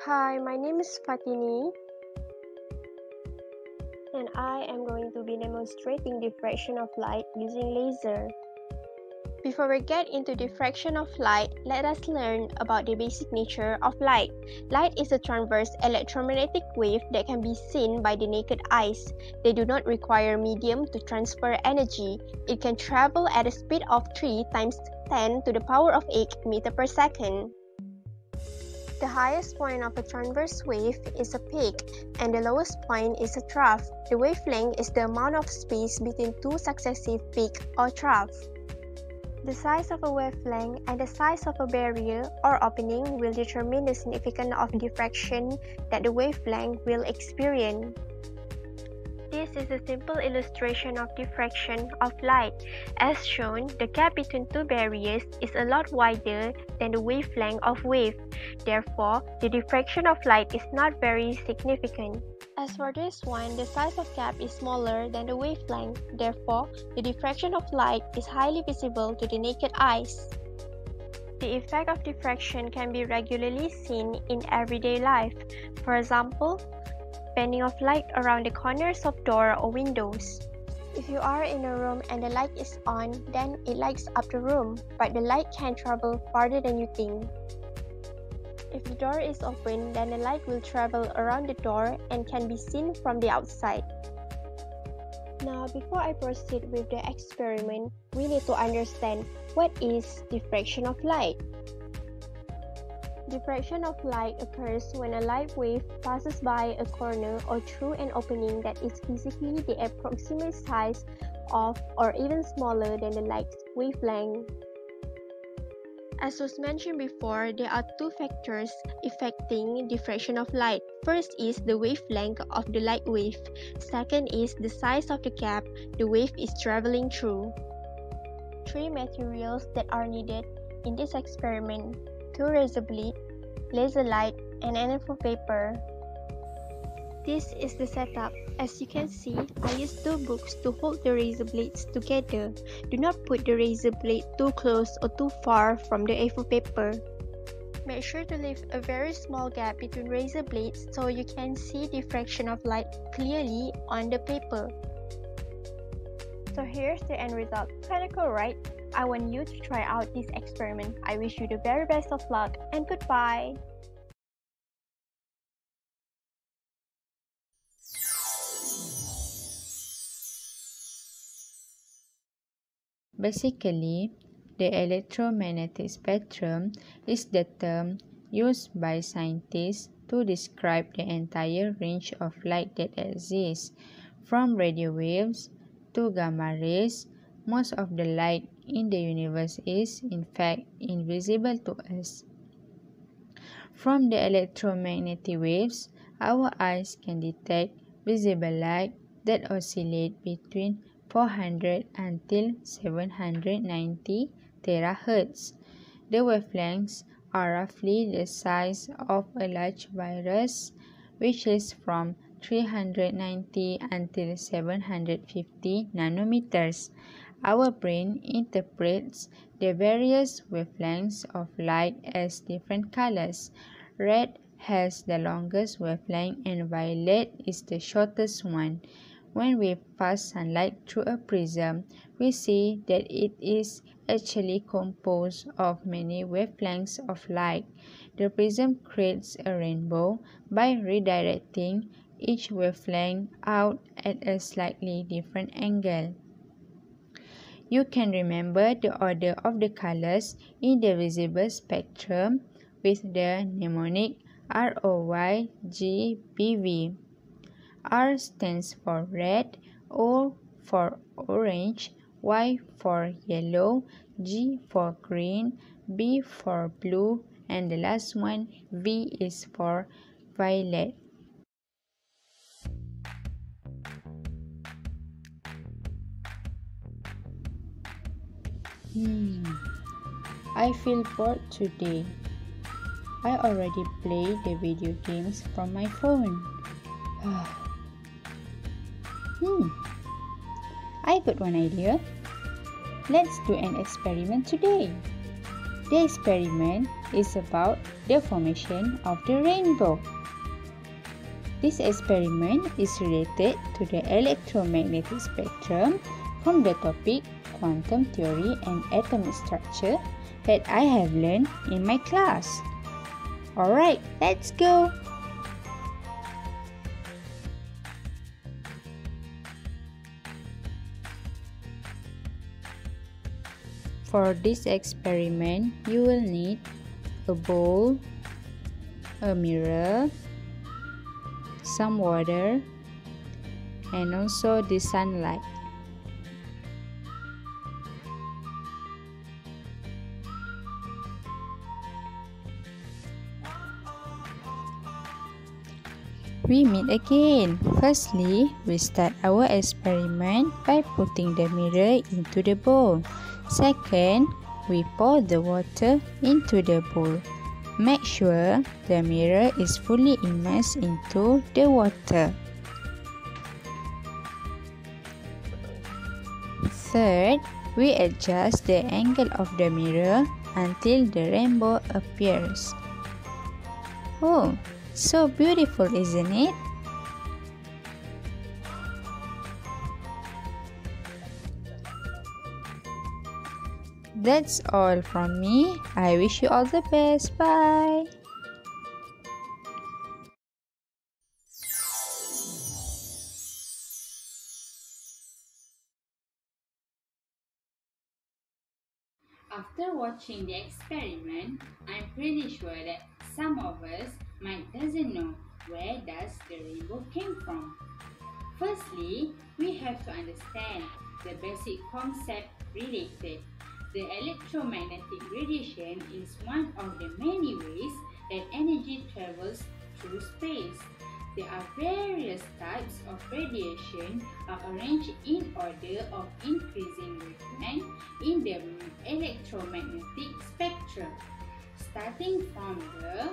Hi, my name is Fatini, and I am going to be demonstrating diffraction of light using laser. Before we get into diffraction of light, let us learn about the basic nature of light. Light is a transverse electromagnetic wave that can be seen by the naked eyes. They do not require medium to transfer energy. It can travel at a speed of 3 times 10 to the power of 8 meters per second. The highest point of a transverse wave is a peak, and the lowest point is a trough. The wavelength is the amount of space between two successive peaks or troughs. The size of a wavelength and the size of a barrier or opening will determine the significance of diffraction that the wavelength will experience. This is a simple illustration of diffraction of light. As shown, the gap between two barriers is a lot wider than the wavelength of wave. Therefore, the diffraction of light is not very significant. As for this one, the size of gap is smaller than the wavelength. Therefore, the diffraction of light is highly visible to the naked eyes. The effect of diffraction can be regularly seen in everyday life. For example, bending of light around the corners of doors or windows. If you are in a room and the light is on, then it lights up the room, but the light can travel farther than you think. If the door is open, then the light will travel around the door and can be seen from the outside. Now, before I proceed with the experiment, we need to understand what is diffraction of light. Diffraction of light occurs when a light wave passes by a corner or through an opening that is physically the approximate size of or even smaller than the light's wavelength. As was mentioned before, there are two factors affecting diffraction of light. First is the wavelength of the light wave. Second is the size of the gap the wave is traveling through. Three materials that are needed in this experiment: two razor blades, laser light, and an A4 paper. This is the setup. As you can see, I used two books to hold the razor blades together. Do not put the razor blade too close or too far from the A4 paper. Make sure to leave a very small gap between razor blades so you can see diffraction of light clearly on the paper. So here's the end result. Kinda cool, right? I want you to try out this experiment. I wish you the very best of luck and goodbye! Basically, the electromagnetic spectrum is the term used by scientists to describe the entire range of light that exists. From radio waves to gamma rays, most of the light in the universe is, in fact, invisible to us. From the electromagnetic waves, our eyes can detect visible light that oscillate between 400 until 790 terahertz. The wavelengths are roughly the size of a large virus, which is from 390 until 750 nanometers. Our brain interprets the various wavelengths of light as different colors. Red has the longest wavelength and violet is the shortest one. When we pass sunlight through a prism, we see that it is actually composed of many wavelengths of light. The prism creates a rainbow by redirecting each wavelength out at a slightly different angle. You can remember the order of the colors in the visible spectrum with the mnemonic ROYGBV. R stands for red, O for orange, Y for yellow, G for green, B for blue, and the last one, V is for violet. I feel bored today. I already played the video games from my phone. I got one idea. Let's do an experiment today. The experiment is about the formation of the rainbow. This experiment is related to the electromagnetic spectrum from the topic quantum theory and atomic structure that I have learned in my class. Alright, let's go! For this experiment, you will need a bowl, a mirror, some water, and also the sunlight. We meet again. Firstly, we start our experiment by putting the mirror into the bowl. Second, we pour the water into the bowl. Make sure the mirror is fully immersed into the water. Third, we adjust the angle of the mirror until the rainbow appears. Oh, so beautiful, isn't it? That's all from me. I wish you all the best. Bye. After watching the experiment, I'm pretty sure that some of us might doesn't know where does the rainbow came from. Firstly, we have to understand the basic concept related. The electromagnetic radiation is one of the many ways that energy travels through space. There are various types of radiation arranged in order of increasing wavelength in the electromagnetic spectrum, starting from the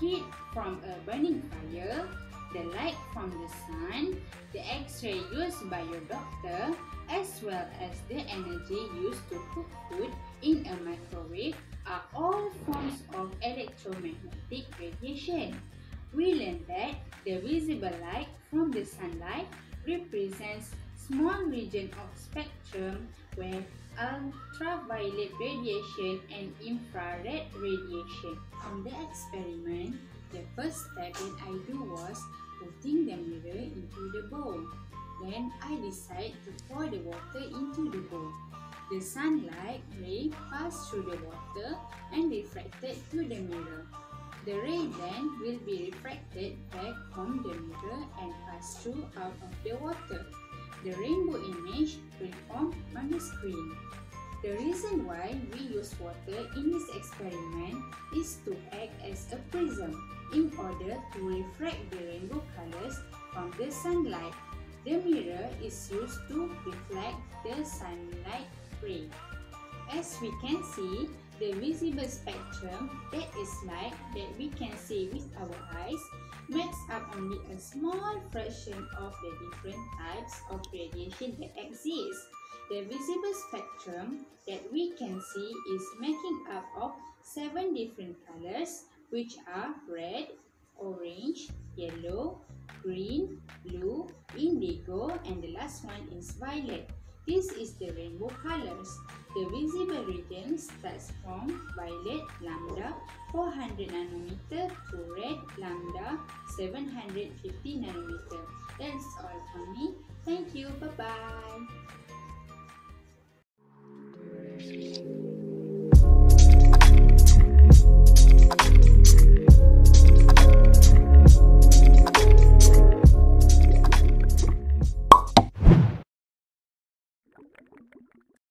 heat from a burning fire, the light from the sun, the X-ray used by your doctor, as well as the energy used to cook food in a microwave are all forms of electromagnetic radiation. We learned that the visible light from the sunlight represents small region of spectrum where ultraviolet radiation and infrared radiation. On the experiment, the first step that I do was putting the mirror into the bowl. Then I decide to pour the water into the bowl. The sunlight ray passed through the water and refracted to the mirror. The ray then will be refracted back from the mirror and pass through out of the water. The rainbow image will form on the screen. The reason why we use water in this experiment is to act as a prism in order to refract the rainbow colors from the sunlight. The mirror is used to reflect the sunlight ray. As we can see, the visible spectrum, that is light that we can see with our eyes, makes up only a small fraction of the different types of radiation that exist. The visible spectrum that we can see is making up of 7 different colors, which are red, orange, yellow, green, blue, indigo, and the last one is violet. This is the rainbow colors. The visible region starts from violet lambda 400 nanometer to red lambda 750 nanometer. That's all from me. Thank you. Bye-bye.